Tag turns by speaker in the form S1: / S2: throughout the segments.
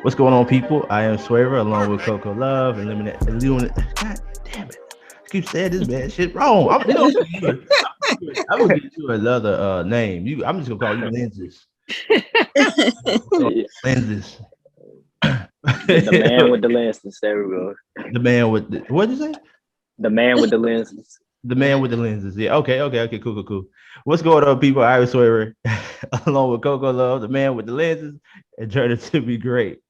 S1: What's going on, people? I am Swavor along with Coco Love and Eliminate. God damn it. I keep saying this bad shit wrong. I'm gonna get you another name. I'm just gonna call you Lenses. Lenses.
S2: The man with the lenses. There we go.
S1: The man with the, what'd you say?
S2: The man with the lenses.
S1: The man with the lenses. Yeah. Okay. Cool. What's going on, people? I am Swavor along with Coco Love, the man with the lenses, and Journey to be great.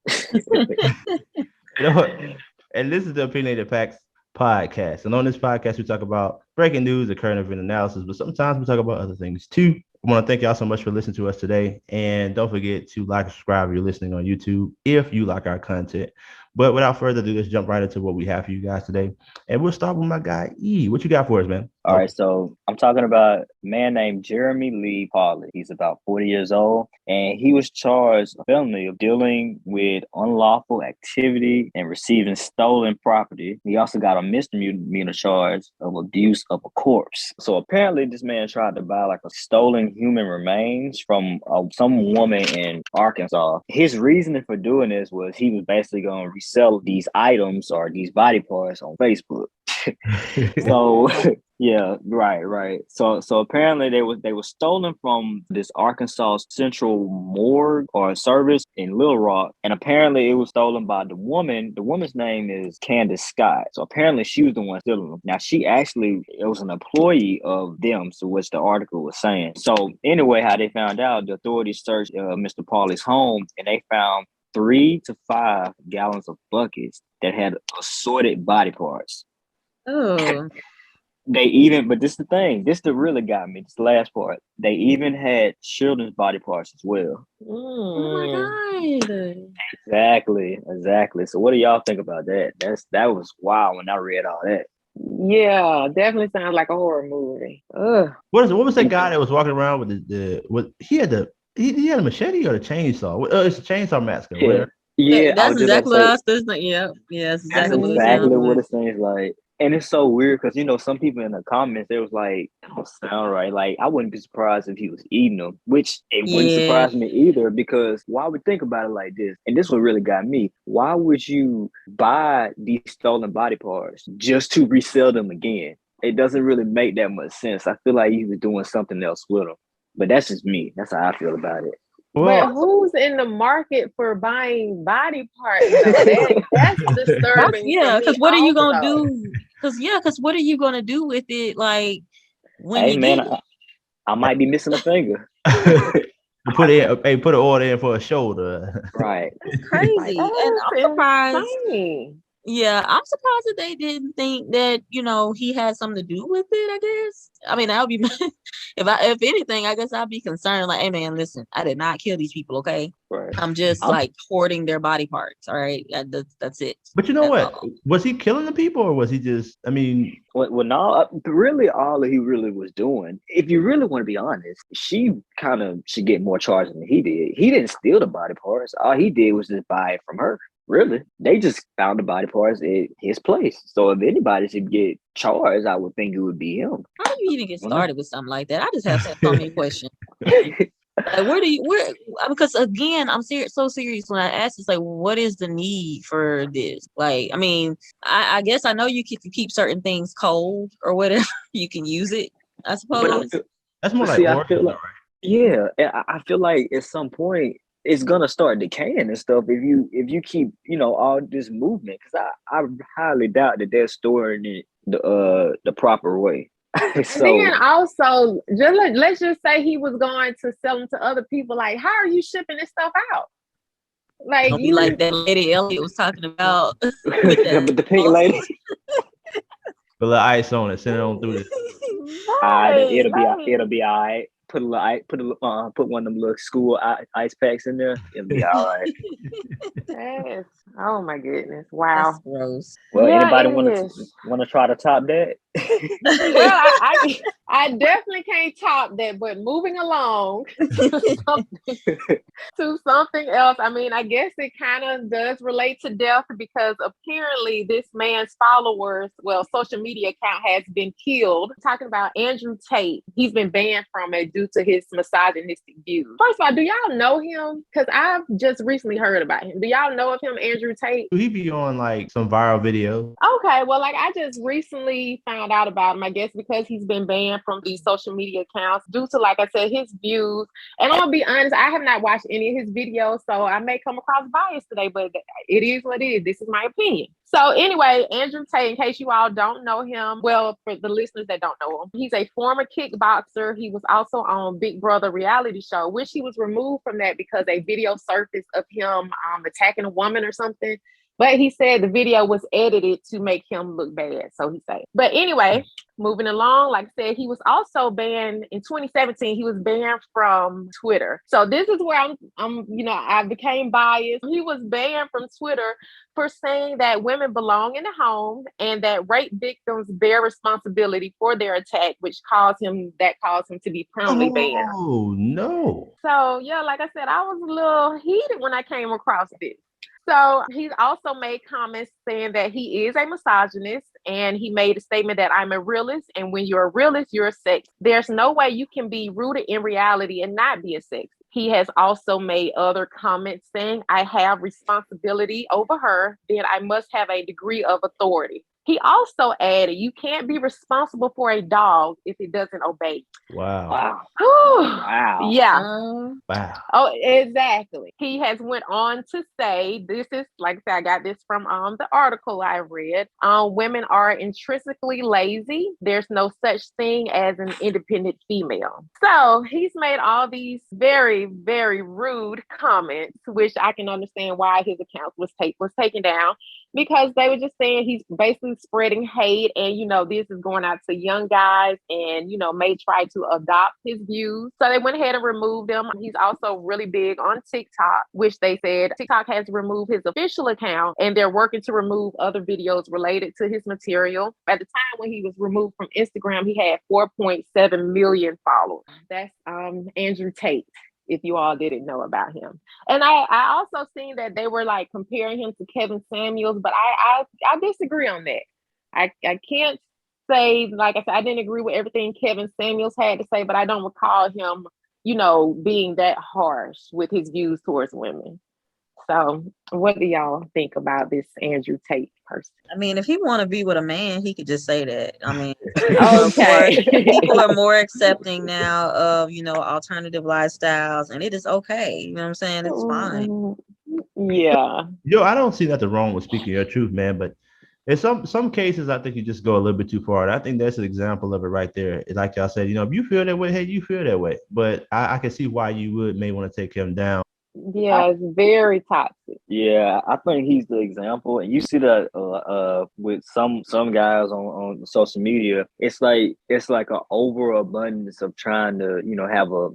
S1: And this is the Opinionated Facts Podcast. And on this podcast, we talk about breaking news and current event analysis, but sometimes we talk about other things too. I want to thank y'all so much for listening to us today. And don't forget to like and subscribe if you're listening on YouTube if you like our content. But without further ado, let's jump right into what we have for you guys today. And we'll start with my guy, E. What you got for us, man?
S2: All right, so I'm talking about a man named Jeremy Lee Pauley. He's about 40 years old, and he was charged with felony of dealing with unlawful activity and receiving stolen property. He also got a misdemeanor charge of abuse of a corpse. So apparently this man tried to buy like a stolen human remains from some woman in Arkansas. His reasoning for doing this was he was basically going to resell these items or these body parts on Facebook. So yeah, right. So apparently they were stolen from this Arkansas Central Morgue or service in Little Rock, and apparently it was stolen by the woman. The woman's name is Candace Scott. So apparently she was the one stealing them. Now it was an employee of them, so which the article was saying. So anyway, how they found out, the authorities searched Mr. Pauley's home, and they found 3 to 5 gallons of buckets that had assorted body parts.
S3: Oh.
S2: But this is the thing. This that really got me. This last part. They even had children's body parts as well.
S3: Oh my God.
S2: Exactly. So what do y'all think about that? That was wild when I read all that.
S4: Yeah, definitely sounds like a horror movie. Ugh.
S1: What was that guy that was walking around with he had a machete or a chainsaw? It's a chainsaw mask.
S2: Yeah,
S3: that's exactly what I was thinking. Yeah, that's exactly
S2: what it seems like. And it's so weird because, some people in the comments, they was like, that don't sound right. Like, I wouldn't be surprised if he was eating them, which it wouldn't surprise me either, because why would think about it like this? And this what really got me. Why would you buy these stolen body parts just to resell them again? It doesn't really make that much sense. I feel like he was doing something else with them. But that's just me. That's how I feel about it.
S4: Well, but who's in the market for buying body parts? That's disturbing.
S3: Because what are you gonna do? Because what are you gonna do with it? Like when
S2: I might be missing a finger.
S1: Put an order in for a shoulder.
S2: Right.
S3: It's crazy. And I'm surprised. Yeah, I'm surprised that they didn't think that, he had something to do with it, I guess. I mean, I would be, if anything, I guess I'd be concerned, like, hey, man, listen, I did not kill these people, okay?
S2: Right.
S3: I'm just, hoarding their body parts, all right? That's it.
S1: But you know what? Was he killing the people, or was he just,
S2: Well, no, really all he really was doing, if you really want to be honest, she kind of should get more charged than he did. He didn't steal the body parts. All he did was just buy it from her. Really, they just found the body parts at his place. So if anybody should get charged, I would think it would be him.
S3: How do you even get started with something like that? I just have so many questions. Because again, I'm so serious when I ask, it's like, what is the need for this? Like, I guess I know you can keep certain things cold or whatever, you can use it, I suppose.
S1: That's more like organs, right?
S2: Yeah, I feel like at some point it's gonna start decaying and stuff if you keep all this movement, because I highly doubt that they're storing it the proper way.
S4: So, then also, let's just say he was going to sell them to other people. Like, how are you shipping this stuff out? Like,
S3: don't be like that lady Elliot was talking about with
S2: the pink lady.
S1: Put a little ice on it, send it on through this.
S2: It'll be all right. Put one of them little school ice packs in there. It'll be all right.
S4: Yes. Oh my goodness! Wow.
S3: That's gross.
S2: Well, anybody want to try to top that?
S4: Well, I definitely can't top that, but moving along to something else. I mean, I guess it kind of does relate to death because apparently this man's followers, social media account has been killed. Talking about Andrew Tate. He's been banned from it due to his misogynistic views. First of all, do y'all know him? Because I've just recently heard about him. Do y'all know of him, Andrew Tate?
S1: He be on like some viral videos.
S4: Okay, well, like I just recently found out about him, I guess because he's been banned from these social media accounts due to, like I said, his views. And I'm gonna be honest, I have not watched any of his videos, so I may come across bias today, but it is what it is. This is my opinion. So anyway, Andrew Tate, in case you all don't know him, well, for the listeners that don't know him, he's a former kickboxer. He was also on Big Brother reality show, which he was removed from that because a video surfaced of him attacking a woman or something. But he said the video was edited to make him look bad, so he said. But anyway, moving along, like I said, he was also banned in 2017. He was banned from Twitter. So this is where I became biased. He was banned from Twitter for saying that women belong in the home and that rape victims bear responsibility for their attack, which caused him to be permanently banned.
S1: Oh no!
S4: So yeah, like I said, I was a little heated when I came across this. So he's also made comments saying that he is a misogynist, and he made a statement that I'm a realist, and when you're a realist, you're a sex. There's no way you can be rooted in reality and not be a sex. He has also made other comments saying, I have responsibility over her, then I must have a degree of authority. He also added, you can't be responsible for a dog if it doesn't obey.
S1: Wow.
S2: Wow.
S4: Yeah.
S1: Wow.
S4: Oh, exactly. He has went on to say, this is, like I said, I got this from the article I read. Women are intrinsically lazy. There's no such thing as an independent female. So he's made all these very, very rude comments, which I can understand why his account was taken down. Because they were just saying he's basically spreading hate and, this is going out to young guys and, may try to adopt his views. So they went ahead and removed him. He's also really big on TikTok, which they said TikTok has removed his official account and they're working to remove other videos related to his material. At the time when he was removed from Instagram, he had 4.7 million followers. That's Andrew Tate, if you all didn't know about him. And I also seen that they were like comparing him to Kevin Samuels, but I disagree on that. I can't say, like I said, I didn't agree with everything Kevin Samuels had to say, but I don't recall him, being that harsh with his views towards women. So what do y'all think about this Andrew Tate person?
S3: I mean, if he want to be with a man, he could just say that. I mean,
S4: okay.
S3: People are more accepting now of, alternative lifestyles, and it is okay. You know what I'm saying? It's fine.
S4: Yeah.
S1: I don't see nothing wrong with speaking your truth, man, but in some cases, I think you just go a little bit too far. And I think that's an example of it right there. Like y'all said, if you feel that way, hey, you feel that way. But I can see why you may want to take him down.
S4: Yeah, it's very toxic.
S2: Yeah, I think he's the example, and you see that with some guys on social media. It's like an overabundance of trying to have a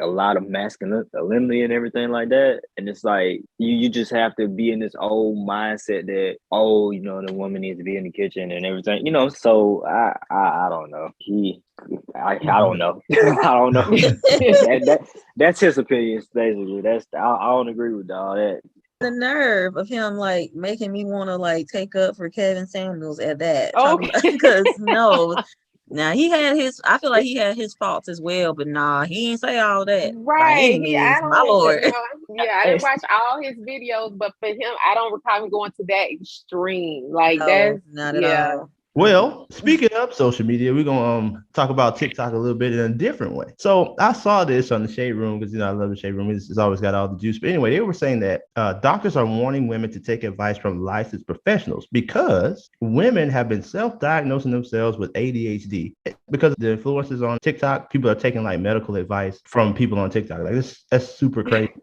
S2: lot of masculinity and everything like that, and it's like you just have to be in this old mindset that the woman needs to be in the kitchen and everything. So I don't know. I don't know. I don't know. That's his opinion, basically. I don't agree with all that.
S3: The nerve of him making me want to take up for Kevin Samuels at that.
S4: Okay.
S3: Because no. Now I feel like he had his faults as well, but he ain't say all that.
S4: Right.
S3: My Lord.
S4: I didn't watch all his videos, but for him, I don't recall him going to that extreme.
S3: That's not at all.
S1: Well, speaking of social media, we're going to talk about TikTok a little bit in a different way. So I saw this on the Shade Room because, I love the Shade Room. It's always got all the juice. But anyway, they were saying that doctors are warning women to take advice from licensed professionals because women have been self-diagnosing themselves with ADHD. Because of the influences on TikTok, people are taking medical advice from people on TikTok. That's super crazy.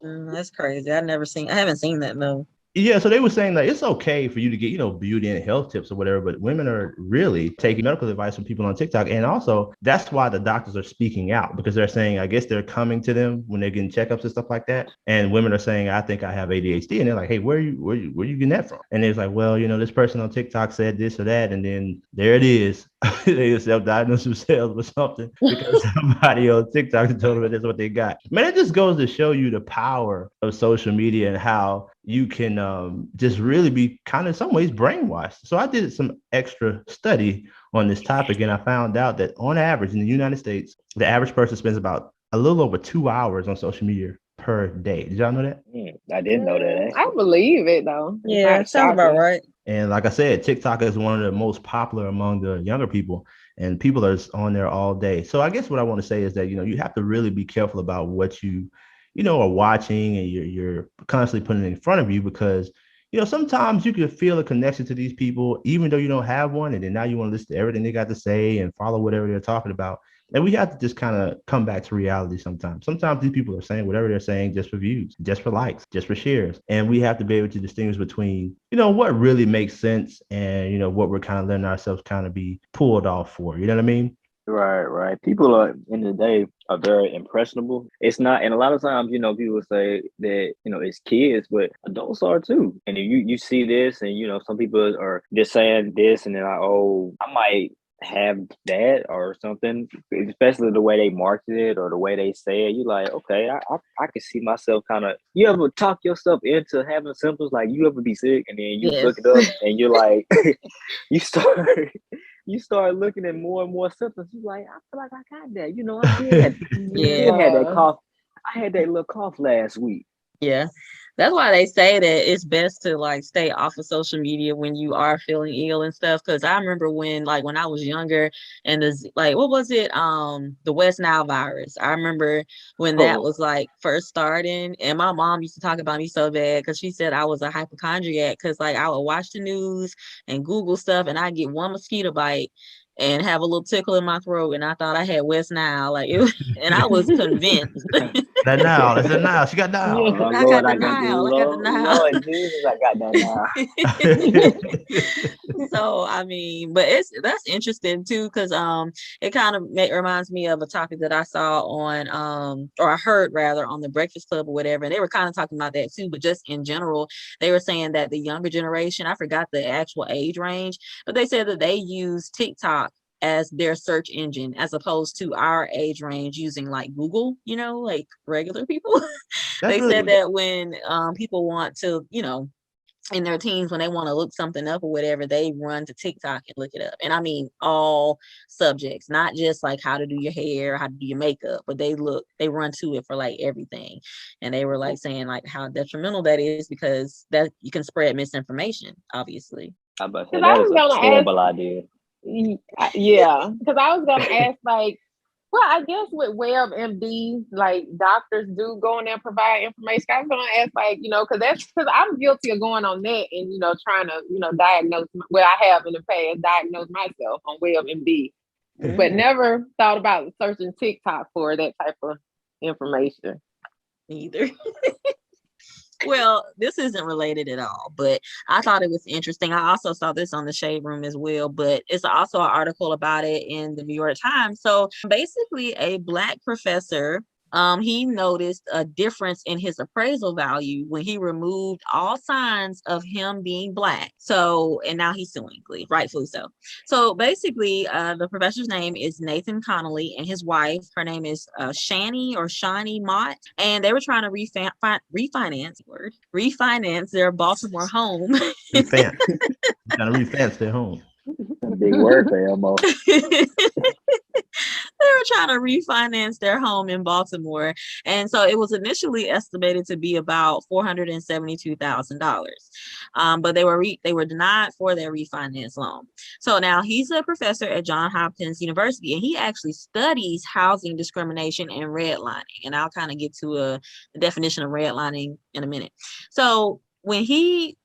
S3: That's crazy. I haven't seen that, no.
S1: Yeah, so they were saying that it's okay for you to get, beauty and health tips or whatever, but women are really taking medical advice from people on TikTok. And also that's why the doctors are speaking out, because they're saying, I guess they're coming to them when they're getting checkups and stuff like that. And women are saying, I think I have ADHD. And they're like, hey, where you getting that from? And it's like, well, this person on TikTok said this or that. And then there it is. They self-diagnose themselves with something because somebody on TikTok told them that's what they got. Man, it just goes to show you the power of social media and how you can just really be kind of in some ways brainwashed. So I did some extra study on this topic, and I found out that on average in the United States, the average person spends about a little over 2 hours on social media per day. Did y'all know that?
S2: I didn't know that.
S4: I believe it though.
S3: Yeah, sounds about right.
S1: And like I said, TikTok is one of the most popular among the younger people, and people are on there all day. So I guess what I want to say is that, you have to really be careful about what you are watching, and you're constantly putting it in front of you, because, sometimes you can feel a connection to these people, even though you don't have one. And then now you want to listen to everything they got to say and follow whatever they're talking about. And we have to just kind of come back to reality sometimes. Sometimes these people are saying whatever they're saying just for views, just for likes, just for shares. And we have to be able to distinguish between, what really makes sense and, what we're kind of letting ourselves kind of be pulled off for. You know what I mean?
S2: Right. People are, in the day, are very impressionable. It's not, and a lot of times, people say that, it's kids, but adults are too. And if you see this, and, some people are just saying this, and then I might have that or something, especially the way they market it or the way they say it. You're like, okay, I can see myself kind of. You ever talk yourself into having symptoms? Like, you ever be sick and then you look it up and you're like, you start looking at more and more symptoms. You're like, I feel like I got that. I had that cough. I had that little cough last week.
S3: Yeah. That's why they say that it's best to stay off of social media when you are feeling ill and stuff. Because I remember when I was younger, and what was it? The West Nile virus. I remember when that was first starting, and my mom used to talk about me so bad because she said I was a hypochondriac, because I would watch the news and Google stuff, and I'd get one mosquito bite and have a little tickle in my throat, and I thought I had West Nile, and I was convinced.
S1: That Nile, it's a Nile. She got Nile.
S3: I got the Nile.
S2: Lord Jesus, I got that Nile.
S3: So but that's interesting too, because it kind of reminds me of a topic that I saw on or I heard rather on the Breakfast Club or whatever, and they were kind of talking about that too, but just in general, they were saying that the younger generation, I forgot the actual age range, but they said that they use TikTok as their search engine, as opposed to our age range using Google, like regular people. They said that when people want to, in their teens, when they want to look something up or whatever, they run to TikTok and look it up. And I mean all subjects, not just how to do your hair, how to do your makeup, but they run to it for everything. And they were saying how detrimental that is, because that you can spread misinformation, obviously.
S2: I was going to ask, horrible idea.
S4: Yeah, because I was gonna ask well, I guess with WebMD, doctors do go in there and provide information. I was gonna ask because I'm guilty of going on that and trying to diagnose. Well, I have in the past diagnosed myself on WebMD, but never thought about searching TikTok for that type of information
S3: either. Well, this isn't related at all, but I thought it was interesting. I also saw this on the Shade Room as well, but it's also an article about it in the New York Times. So basically, a Black professor, he noticed a difference in his appraisal value when he removed all signs of him being Black. So, and now he's suing, rightfully so. So basically, the professor's name is Nathan Connolly, and his wife, her name is Shani Mott, and they were trying to refinance their Baltimore home.
S1: Trying to refinance their home.
S2: A big word for Elmo.
S3: They were trying to refinance their home in Baltimore. And so it was initially estimated to be about $472,000. But they were denied for their refinance loan. So now he's a professor at Johns Hopkins University, and he actually studies housing discrimination and redlining. And I'll kind of get to the definition of redlining in a minute. So when he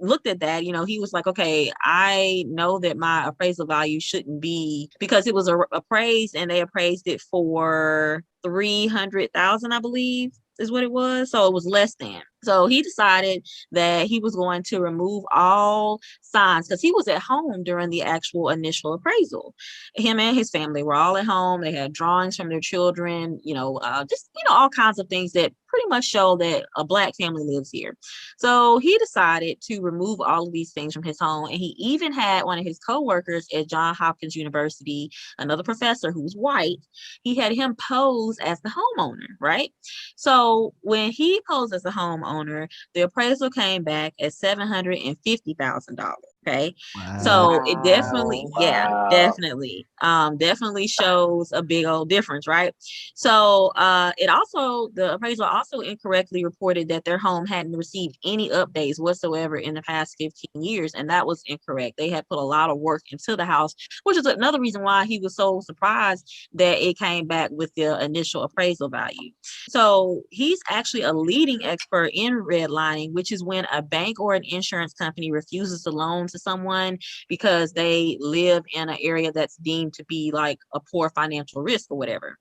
S3: looked at that, he was like, okay, I know that my appraisal value shouldn't be, because it was appraised, and they appraised it for $300,000, I believe. is what it was. So it was less than. So he decided that he was going to remove all signs because he was at home during the actual initial appraisal. Him and his family were all at home. They had drawings from their children, just, all kinds of things that pretty much show that a Black family lives here. So he decided to remove all of these things from his home. And he even had one of his coworkers at Johns Hopkins University, another professor who was white, he had him pose as the homeowner, right? So when he posed as a homeowner, the appraisal came back at $750,000. Okay.
S1: Wow.
S3: So it definitely,
S2: Wow.
S3: definitely shows a big old difference, right? So the appraisal also incorrectly reported that their home hadn't received any updates whatsoever in the past 15 years. And that was incorrect. They had put a lot of work into the house, which is another reason why he was so surprised that it came back with the initial appraisal value. So he's actually a leading expert in redlining, which is when a bank or an insurance company refuses to loan to someone because they live in an area that's deemed to be like a poor financial risk or whatever.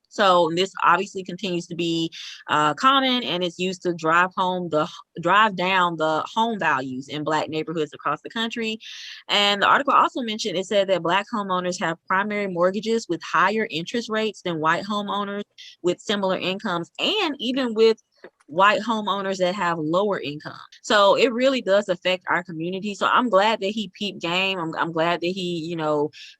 S3: So this obviously continues to be common, and it's used to drive down the home values in Black neighborhoods across the country. And the article also mentioned, it said that Black homeowners have primary mortgages with higher interest rates than white homeowners with similar incomes, and even with white homeowners that have lower income. So it really does affect our community. So I'm glad that he peeped game. I'm glad that he,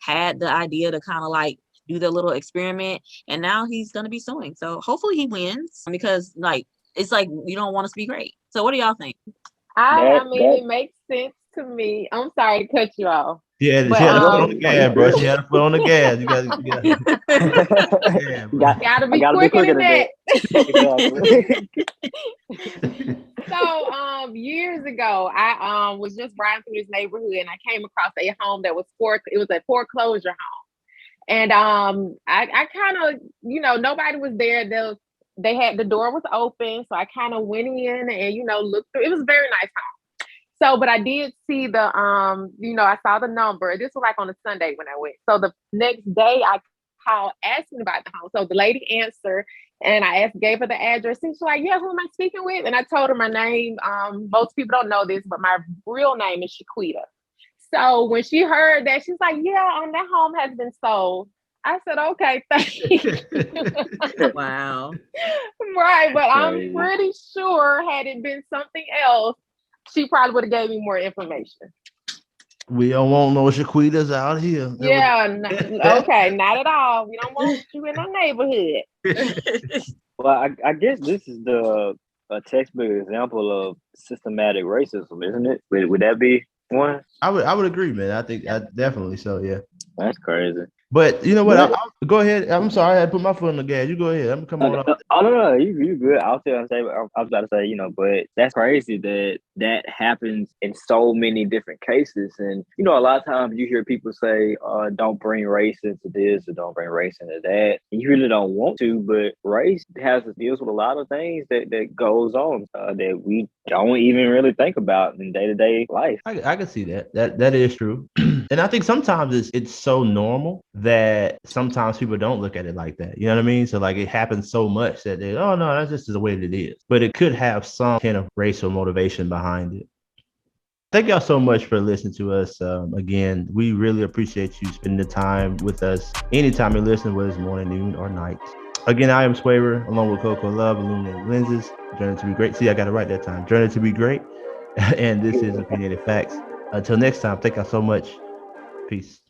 S3: had the idea to kind of like do the little experiment, and now he's going to be suing. So hopefully he wins, because it's like you don't want to speak great. So what do y'all think?
S4: It makes sense to me. I'm sorry to cut you off.
S1: Yeah, she had to put on the gas, bro. She had to put on the gas. You
S4: gotta be quicker than that. So years ago, I was just riding through this neighborhood, and I came across a home that was it was a foreclosure home. And I kind of, nobody was there. The door was open, so I kind of went in and looked through. It was a very nice home. So, but I did see the I saw the number. This was like on a Sunday when I went. So the next day I called asking about the home. So the lady answered, and I gave her the address. And she's like, "Yeah, who am I speaking with?" And I told her my name. Most people don't know this, but my real name is Shaquita. So when she heard that, she's like, "Yeah, that home has been sold." I said, "Okay, thank you."
S3: Wow.
S4: Right, but I'm pretty sure had it been something else, she probably would have gave me more information.
S1: We don't want no Shaquitas out here.
S4: Yeah, okay, not at all. We don't want you in our neighborhood.
S2: Well, I guess this is a textbook example of systematic racism, isn't it? Would that be one?
S1: I would agree, man. I think definitely so. Yeah,
S2: that's crazy.
S1: But you know what? I'll go ahead. I'm sorry, I had to put my foot on the gas. You go ahead. I'm coming on.
S2: Oh no, you good. I was about to say, but that's crazy that happens in so many different cases. And a lot of times you hear people say, "Don't bring race into this," or "Don't bring race into that." And you really don't want to, but race deals with a lot of things that goes on that we don't even really think about in day-to-day life.
S1: I can see that. That is true. And I think sometimes it's so normal that sometimes people don't look at it like that. You know what I mean? So like it happens so much that oh no, that's just the way that it is. But it could have some kind of racial motivation behind it. Thank y'all so much for listening to us. Again, we really appreciate you spending the time with us anytime you're listening, whether it's morning, noon, or night. Again, I am Swavor, along with Coco Love, Illuminated Lenses. Journey to be great. See, I got it right that time. Journey to be great. And this is Opinionated Facts. Until next time, thank y'all so much. Peace.